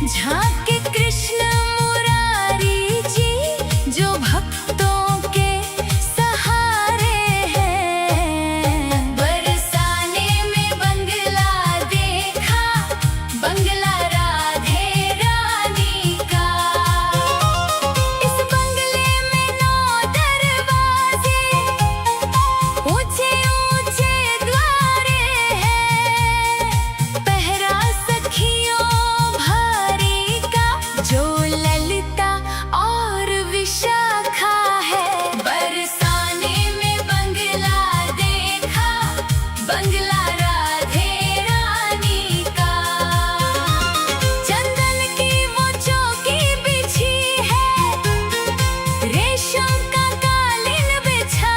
झांके कृष्ण मुरारी जी जो भक्तों के सहारे हैं। बरसाने में बंगला देखा, बंगला राधे रानी का। इस बंगले में 9 दरवाजे, ऊंचे ऊंचे द्वारे हैं। पहरा सखियों भारी का, जो ललिता और विशाखा है। बरसाने में बंगला देखा, बंगला राधे रानी का। चंदन की वो चौकी बिछी है, रेशम का कालीन बिछा।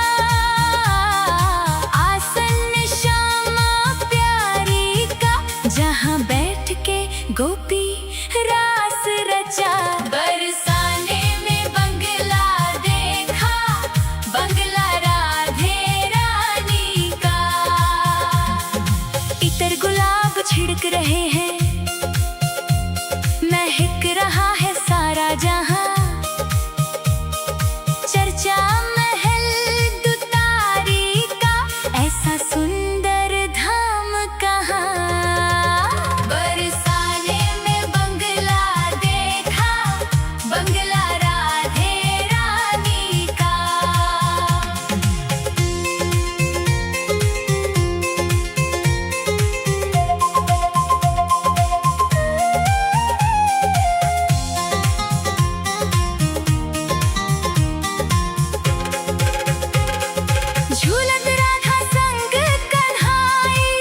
आसन श्यामा प्यारी का, जहाँ बैठ के गोपी रास रचा। बरसाने में बंगला देखा, बंगला राधे रानी का। इतर गुलाब छिड़क रहे हैं, महक रहा है सारा जहां। चर्चा महल दुतारी का, ऐसा सुंदर धाम कहाँ। बरसाने में बंगला देखा, बंगला राधे रानी का। झूलत राधा संग कन्हाई,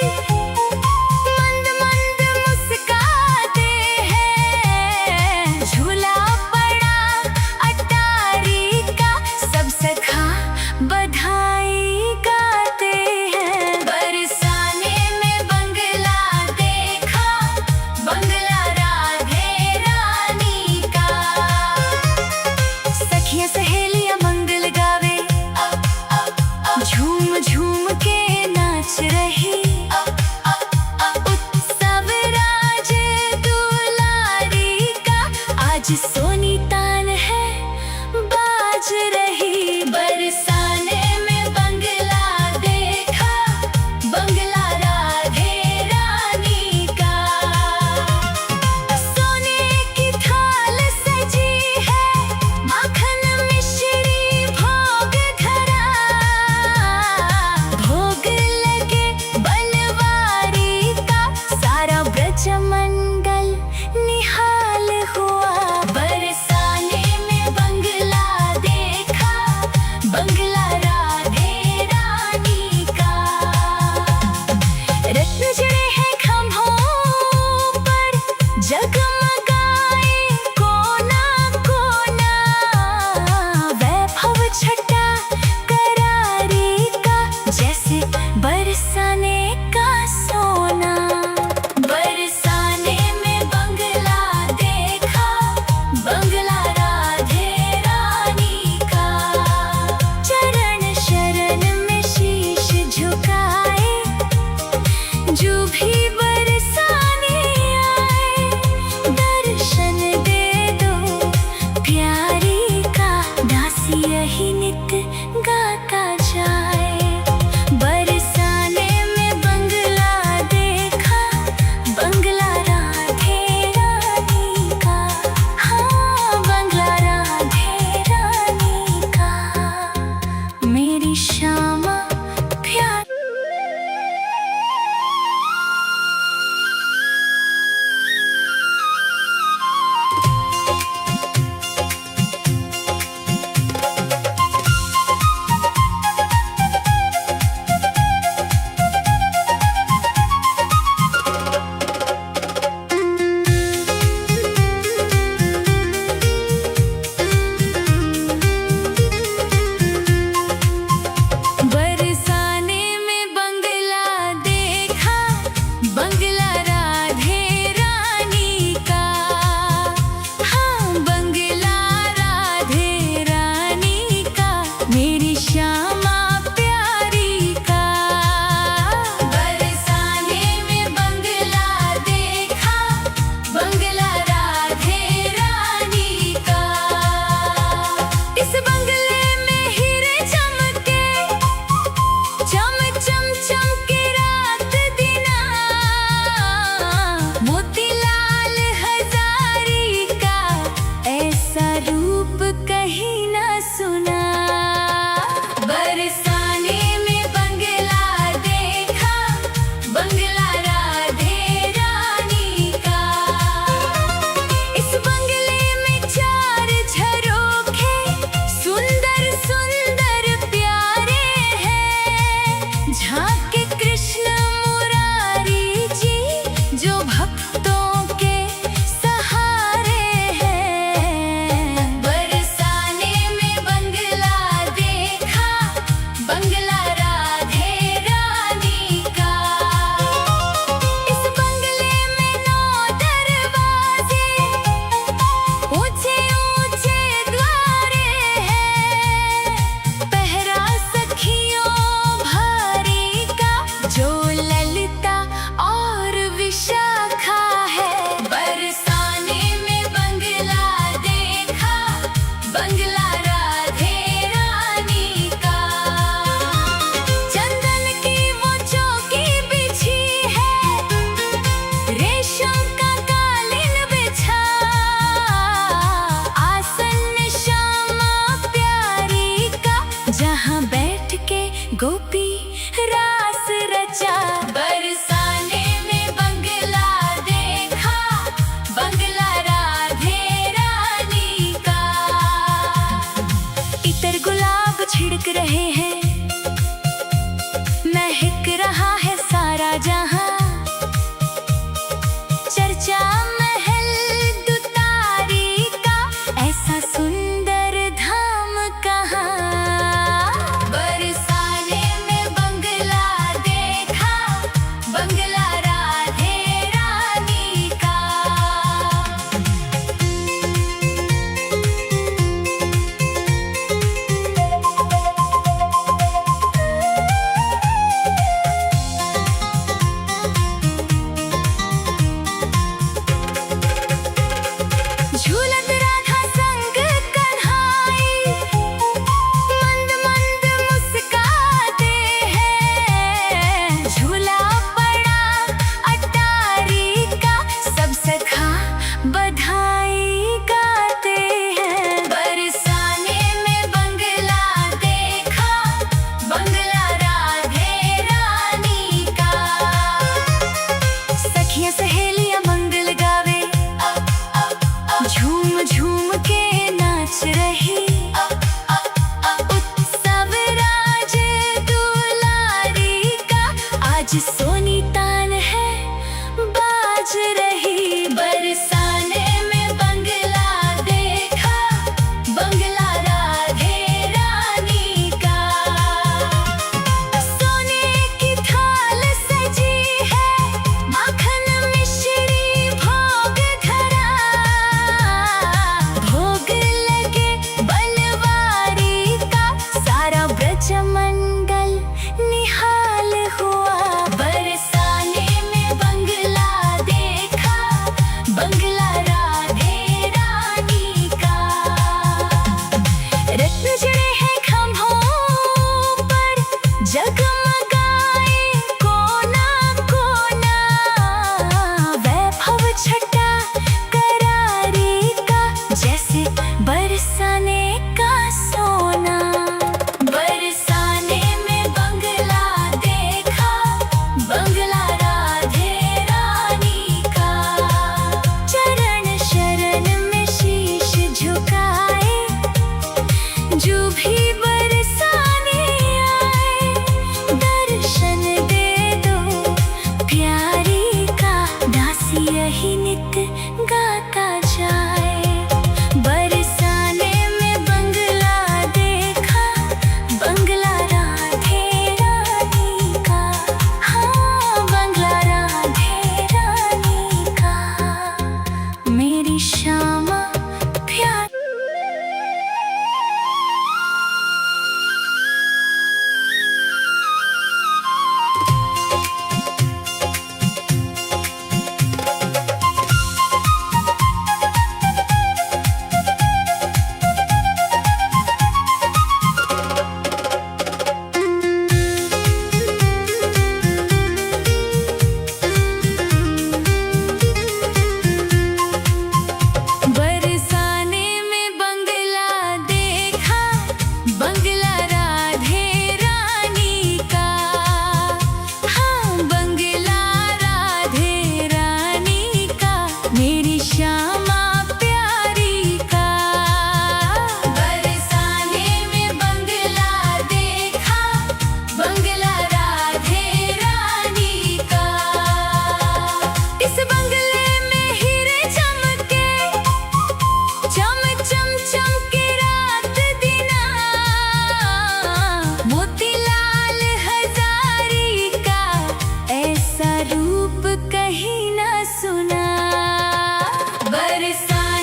मंद मंद मुस्काते हैं। झूला पड़ा अटारी का, सब सखा बधाई गाते हैं। बरसाने में बंगला देखा, बंगला राधे रानी का। सखियां सहेलियां मंगल गावे, झूम झूम के नाच रही। उत्सव राज दुलारी का, आज सोनी तान है बाज रही। बरसाने में बंगला देखा, बंगला राधे रानी का। सोने की थाल सजी है, माखन मिश्री भोग धरा। भोग लगे बनवारी का, सारा ब्रज मंगल निहाल हुआ।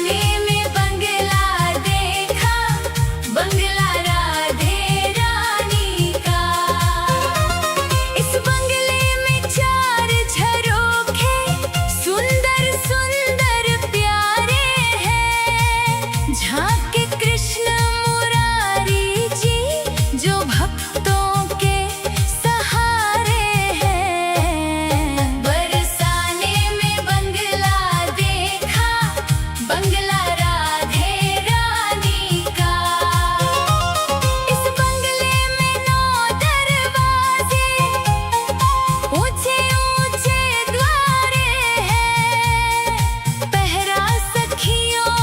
बरसाने में बंगला देखा, बंगला राधे रानी का। इस बंगले में 4 झरोखे सुंदर सुंदर प्यारे हैं। झांके कृष्ण मुरारी जी जो भक्तों के सहारे हैं। बरसाने में बंगला देखा, बंगला राधे रानी का। इस बंगले में 9 दरवाजे, ऊंचे ऊंचे द्वारे हैं। पहरा सखियों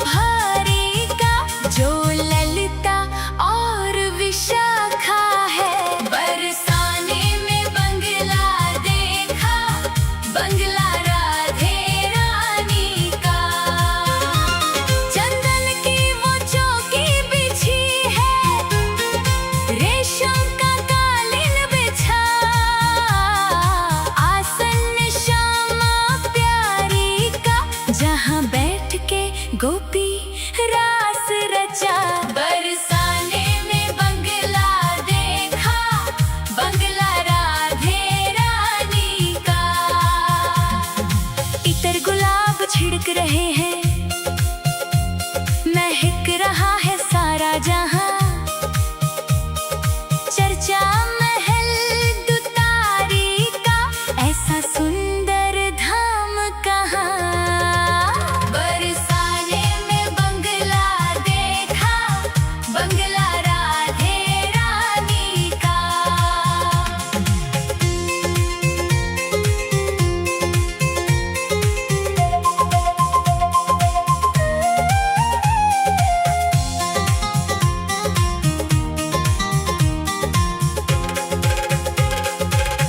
भारी का जो ललिता और विशाखा है। बरसाने में बंगला देखा, बंगला राधे रानी का। चंदन की वो चौकी बिछी है, रेशम का कालीन बिछा। आसन श्यामा प्यारी का जहाँ बैठ के गोपी रास रचा। बरसाने में बंगला देखा, बंगला राधे रानी का। इतर गुलाब छिड़क रहे हैं, महक रहा है सारा जहां। चर्चा महल दुतारी का, ऐसा सुंदर धाम कहाँ। बरसाने में बंगला देखा, बंगला राधे रानी का।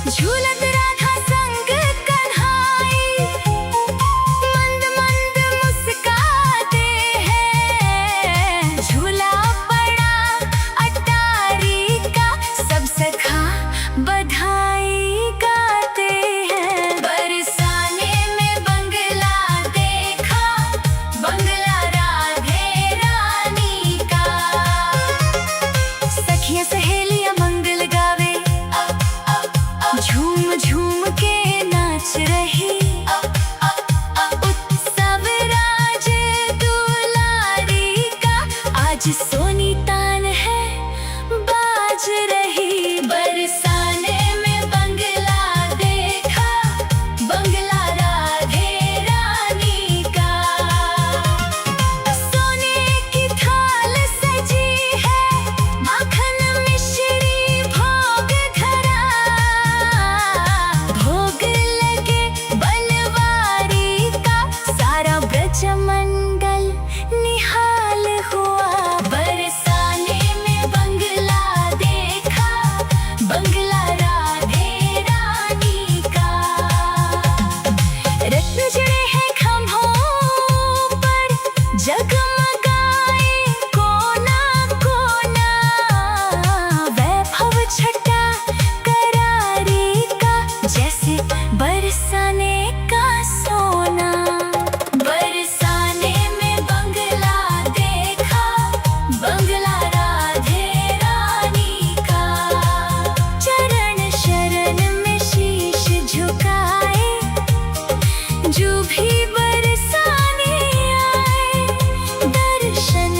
झूलत राधा संग कन्हाई, मंद मंद मुस्काते हैं। झूला पड़ा अटारी का, सब सखा बधाई गाते हैं। बरसाने में बंगला देखा, बंगला राधे रानी का। सखियां सहेलियां मंगल गावे, झूम झूम के नाच रही। उत्सव राज दुलारी का, आज सोनी तान है बाज रही। बरसाने में बंगला देखा, बंगला राधे रानी का। सोने की थाल सजी है, माखन मिश्री भोग धरा। भोग लगे बनवारी का, सारा ब्रज मंगल निहाल हुआ। बरसाने में बंगला देखा, बंगला राधे रानी का। रत्न जड़े हैं खंभों पर, जगमग